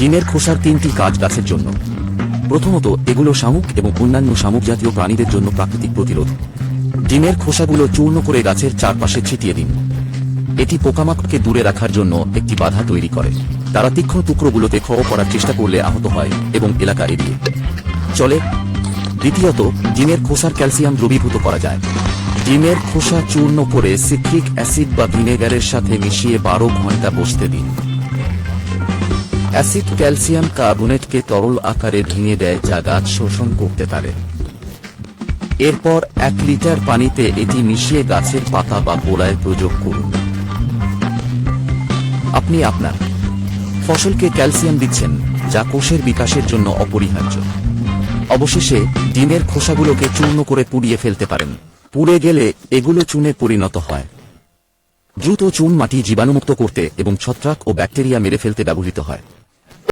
ডিমের খোসার 3টি কাজ গাছের জন্য। প্রথমত, এগুলো শামুক এবং অন্যান্য শামুক জাতীয় প্রাণীদের জন্য প্রাকৃতিক প্রতিরোধ। ডিমের খোসাগুলো চূর্ণ করে গাছের চারপাশে ছিটিয়ে দিন। এটি পোকামাকড়কে দূরে রাখার জন্য একটি বাধা তৈরি করে। তারা তীক্ষ্ণ টুকরোগুলোতে ক্ষয় করার চেষ্টা করলে আহত হয় এবং এলাকা এড়িয়ে চলে। দ্বিতীয়ত, ডিমের খোসার ক্যালসিয়াম দ্রবীভূত করা যায়। ডিমের খোসা চূর্ণ করে সিট্রিক অ্যাসিড বা ভিনেগারের সাথে মিশিয়ে 12 ঘন্টা বসতে দিন। অ্যাসিড ক্যালসিয়াম কার্বনেটকে তরল আকারে ভেঙে দেয়, যা গাছ শোষণ করতে পারে। এরপর 1 লিটার পানিতে এটি মিশিয়ে গাছের পাতা বা গোড়ায় প্রয়োগ করুন। আপনি আপনার ফসলকে ক্যালসিয়াম দিচ্ছেন, যা কোষের বিকাশের জন্য অপরিহার্য। অবশেষে, ডিমের খোসাগুলোকে চূর্ণ করে পুড়িয়ে ফেলতে পারেন। পুড়ে গেলে এগুলো চুনে পরিণত হয়। দ্রুত চুন মাটি জীবাণুমুক্ত করতে এবং ছত্রাক ও ব্যাকটেরিয়া মেরে ফেলতে ব্যবহৃত হয়।